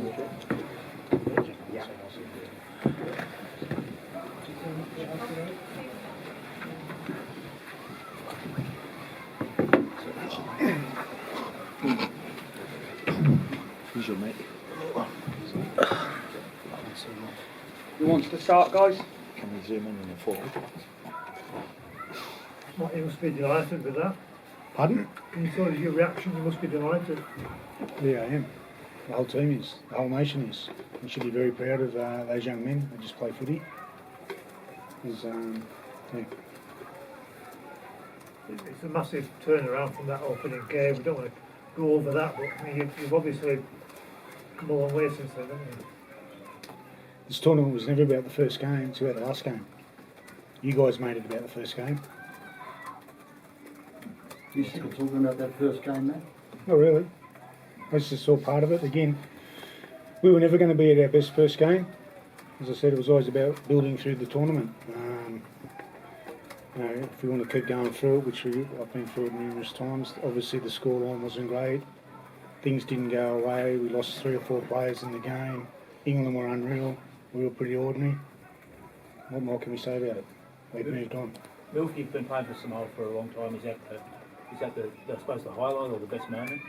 Yeah. Who's your mate? Who wants to start, guys? Can we zoom in on the forward? You must be delighted with that. Pardon? Can you tell us your reaction? You must be delighted. Yeah, I am. The whole team is. The whole nation is. We should be very proud of those young men that just play footy. Yeah. It's a massive turnaround from that opening game. We don't want to go over that, but I mean, you've obviously come a long way since then, haven't you? This tournament was never about the first game, it's about the last game. You guys made it about the first game. You still talking about that first game, mate? Not really. That's just all part of it. Again, we were never going to be at our best first game. As I said, it was always about building through the tournament. You know, if we want to keep going through it, which I've been through it numerous times, obviously the scoreline wasn't great. Things didn't go away. We lost 3 or 4 players in the game. England were unreal. We were pretty ordinary. What more can we say about it? We've moved on. Milf, you've been playing for Samoa for a long time. Is that the I suppose the highlight or the best moment?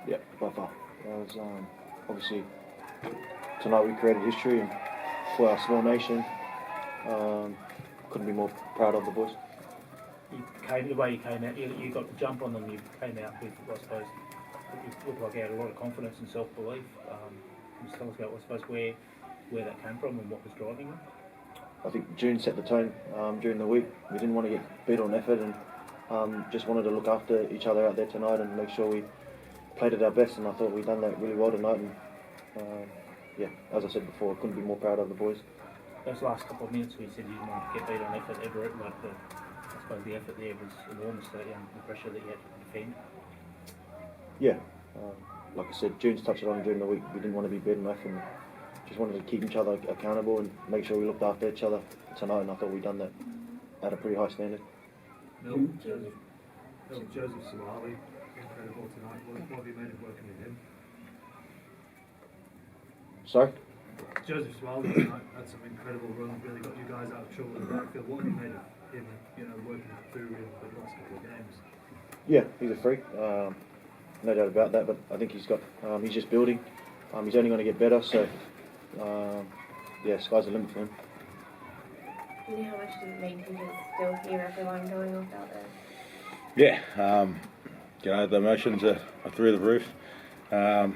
Yeah, by far. That was obviously tonight we created history and for our small nation. Couldn't be more proud of the boys. The way you came out, you got the jump on them. You came out with, I suppose, you looked like you had a lot of confidence and self-belief. Can you tell us about, I suppose, where that came from and what was driving it? I think June set the tone during the week. We didn't want to get beat on effort and just wanted to look after each other out there tonight and make sure we played at our best, and I thought we'd done that really well tonight. And yeah, as I said before, I couldn't be more proud of the boys. Those last couple of minutes where you said you didn't want to get beat on effort ever, like I suppose the effort there was enormous, the pressure that you had to defend. Yeah, like I said, June's touched it on during the week. We didn't want to be beaten off and just wanted to keep each other accountable and make sure we looked after each other tonight, and I thought we'd done that at a pretty high standard. Joseph Somali, incredible tonight. What have you made of working with him? Sorry? Joseph Somali tonight had some incredible runs, really got you guys out of trouble in the backfield. What have you made of him, working through the last couple of games? Yeah, he's a freak. No doubt about that, but I think he's just building. He's only going to get better, so yeah, sky's the limit for him. How much does it mean to still hear everyone going off out there? Yeah, the emotions are through the roof. I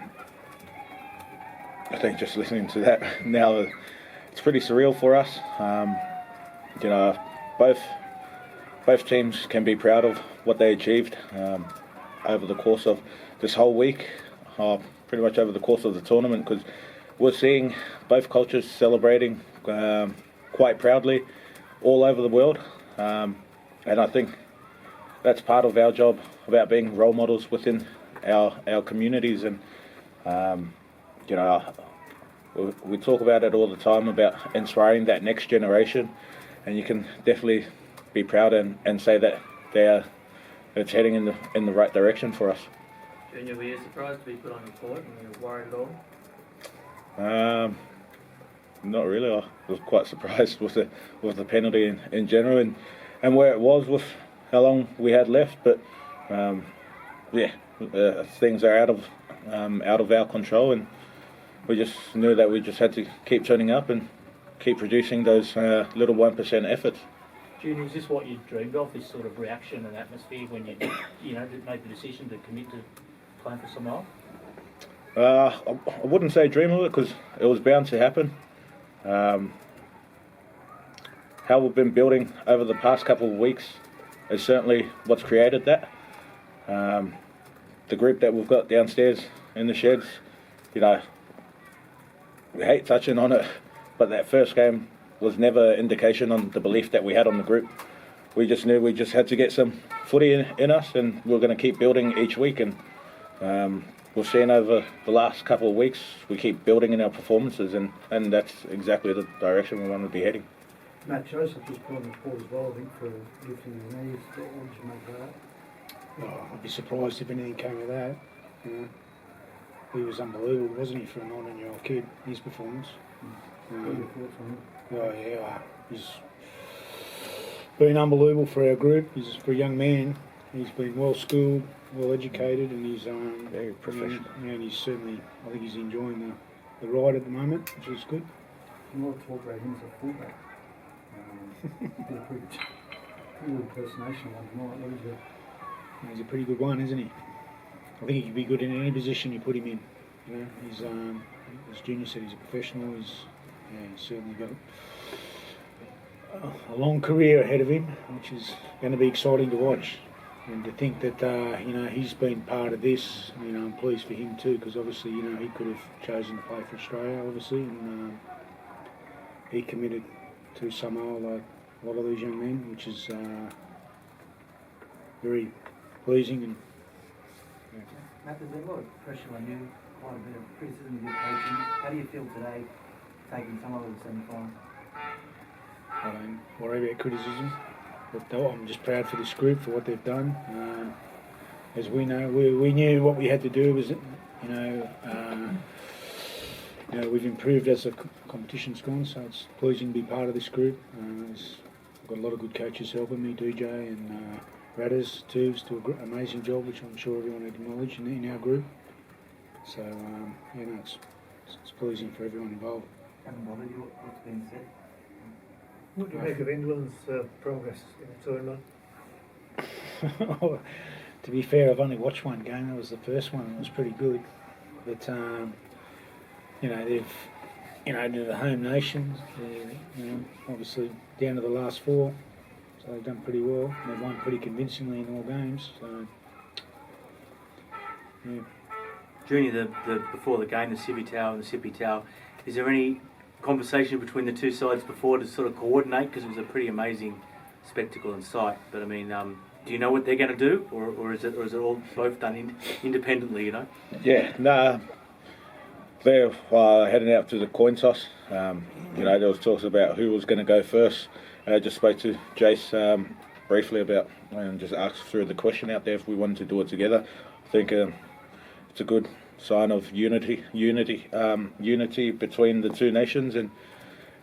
think just listening to that now, it's pretty surreal for us. Both teams can be proud of what they achieved over the course of this whole week, pretty much over the course of the tournament, because we're seeing both cultures celebrating quite proudly all over the world, and I think that's part of our job about being role models within our communities. And we talk about it all the time about inspiring that next generation, and you can definitely be proud and say that it's heading in the right direction for us. Junior, were you surprised to be put on the court and you were worried at all? Not really. I was quite surprised with the penalty in general and where it was with how long we had left. But things are out of our control, and we just knew that we just had to keep turning up and keep producing those little 1% efforts. Junior, is this what you dreamed of, this sort of reaction and atmosphere when you made the decision to commit to playing for Samoa? I wouldn't say dream of it, because it was bound to happen. How we've been building over the past couple of weeks is certainly what's created that. The group that we've got downstairs in the sheds, we hate touching on it, but that first game was never indication on the belief that we had on the group. We just knew we just had to get some footy in us, and we were going to keep building each week. And we've seen over the last couple of weeks we keep building in our performances, and that's exactly the direction we want to be heading. Matt Joseph just put on the court as well, I think, for lifting his knees. What would you make of that? I'd be surprised if anything came of that. he was unbelievable, wasn't he, for a 19-year-old kid, his performance. What are your thoughts on it? Oh yeah, he's been unbelievable for our group. He's for a young man. He's been well schooled, well educated, and he's Very professional. and he's certainly, I think he's enjoying the ride at the moment, which is good. A lot of talk about him as a fullback. Did a pretty good impersonation one tonight. What is it? He's a pretty good one, isn't he? I think he could be good in any position you put him in. You know, he's as Junior said, he's a professional. He's certainly got a long career ahead of him, which is going to be exciting to watch. And to think that he's been part of this, I'm pleased for him too, because obviously he could have chosen to play for Australia, obviously, and he committed to Samoa like a lot of these young men, which is very pleasing. And Matt, there's been a lot of pressure on you, quite a bit of criticism of your coaching. How do you feel today, taking Samoa to the semi-final? I don't worry about criticism, but I'm just proud for this group for what they've done. As we know, we knew what we had to do. Was we've improved as the competition's gone, so it's pleasing to be part of this group. I've got a lot of good coaches helping me, DJ and Radders too, do an amazing job, which I'm sure everyone would acknowledge in our group. So it's pleasing for everyone involved. Haven't bothered you what's been said? What do you make of England's progress in the tournament? To be fair, I've only watched one game. That was the first one. It was pretty good, but they've to the home nation. Obviously down to the last four. So they've done pretty well. They've won pretty convincingly in all games. So, yeah. Junior, before the game, the Sippy Tower and the Sippy Tower, is there any conversation between the two sides before to sort of coordinate? Because it was a pretty amazing spectacle and sight. But I mean, do you know what they're going to do, or is it all both done independently? Yeah, nah. They're heading out to the coin toss. There was talks about who was going to go first. I just spoke to Jace briefly about and just asked through the question out there if we wanted to do it together. I think it's a good sign of unity between the two nations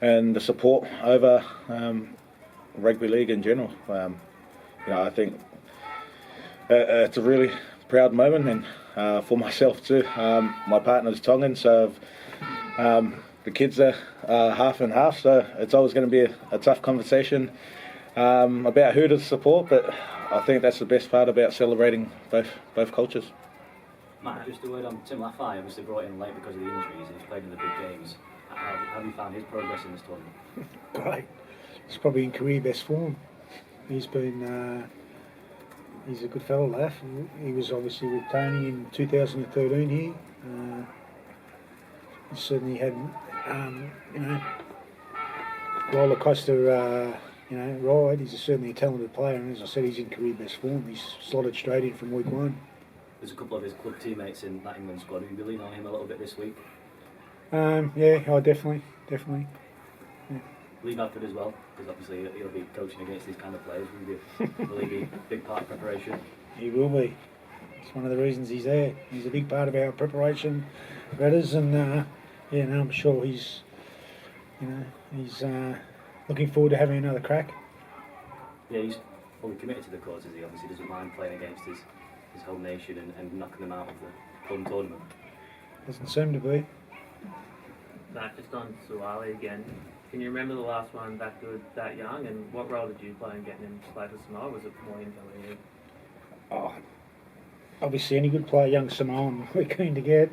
and the support over rugby league in general. I think it's a really proud moment, and for myself too. My partner's Tongan, so the kids are half and half, so it's always going to be a tough conversation about who to support, but I think that's the best part about celebrating both cultures. Matt, just a word on Tim Laffey, obviously brought in late because of the injuries and he's played in the big games. How have you found his progress in this tournament? Great. He's probably in career best form. He's been he's a good fellow, Laff. He was obviously with Tony in 2013 here. He certainly had roller coaster ride. He's certainly a talented player, and as I said, he's in career best form. He's slotted straight in from week one. There's a couple of his club teammates in that England squad. Will you be leaning on him a little bit this week? Definitely. Yeah. Lee Bedford as well, because obviously he'll be coaching against these kind of players. Will he be a big part of preparation? He will be. It's one of the reasons he's there. He's a big part of our preparation, Redders, and I'm sure he's looking forward to having another crack. Yeah, he's fully committed to the cause, is he? Obviously doesn't mind playing against his home nation and knocking them out of the home tournament. Doesn't seem to be. Matt, just on Suwali again. Can you remember the last one that good, that young, and what role did you play in getting him to play for Samoa? Was it more him coming in? Oh, obviously any good player, young Samoan, we're keen to get.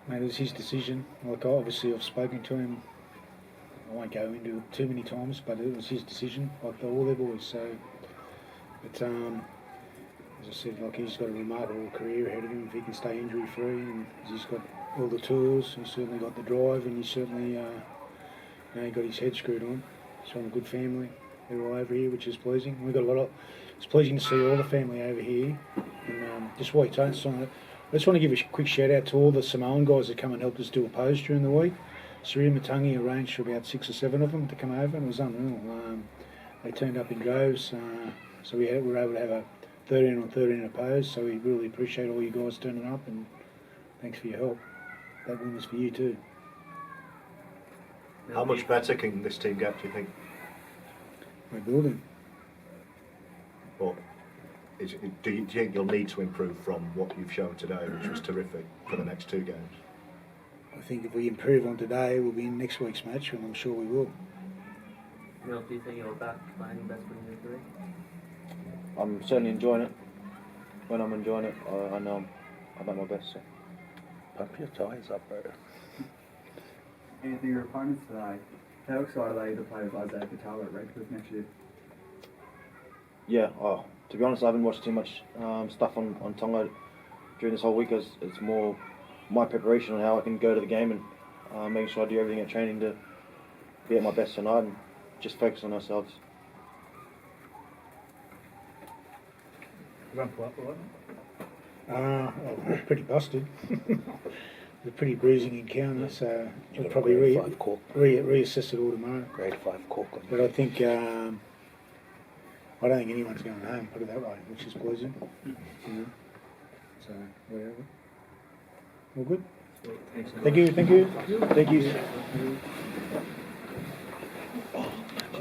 Mate, it was his decision. Like, obviously I've spoken to him. I won't go into it too many times, but it was his decision, like all their boys. So, but as I said, like, he's got a remarkable career ahead of him if he can stay injury free, and he's got all the tools. He's certainly got the drive, and he's certainly he got his head screwed on. He's from a good family. They're all over here, which is pleasing. We've got a lot of. It's pleasing to see all the family over here, and just wait. I just want to give a quick shout out to all the Samoan guys that come and helped us do a pose during the week. Sri Matangi arranged for about 6 or 7 of them to come over, and it was unreal. They turned up in droves, so we were able to have a 13 on 13 in a pose. So we really appreciate all you guys turning up, and thanks for your help. That win was for you too. How much better can this team get, do you think? We're building. But do you think you'll need to improve from what you've shown today, which was terrific, for the next 2 games? I think if we improve on today, we'll be in next week's match, and I'm sure we will. Neil, do you think you're back playing your best in your career? I'm certainly enjoying it. When I'm enjoying it, I know I'm at my best. So. Pump your tyres up, bro. Anthony, your opponents today, how excited are you to play with Isaiah Patel at Redcliffe next year? Yeah, to be honest, I haven't watched too much stuff on Tonga during this whole week. It's more my preparation on how I can go to the game and making sure I do everything at training to be at my best tonight and just focus on ourselves. Run for what? We're pretty busted. It was a pretty bruising encounter, so we'll probably reassess it all tomorrow. Grade 5 cork. But I think I don't think anyone's going home, put it that way, which is pleasing. So whatever. All good. Thanks. Thank you.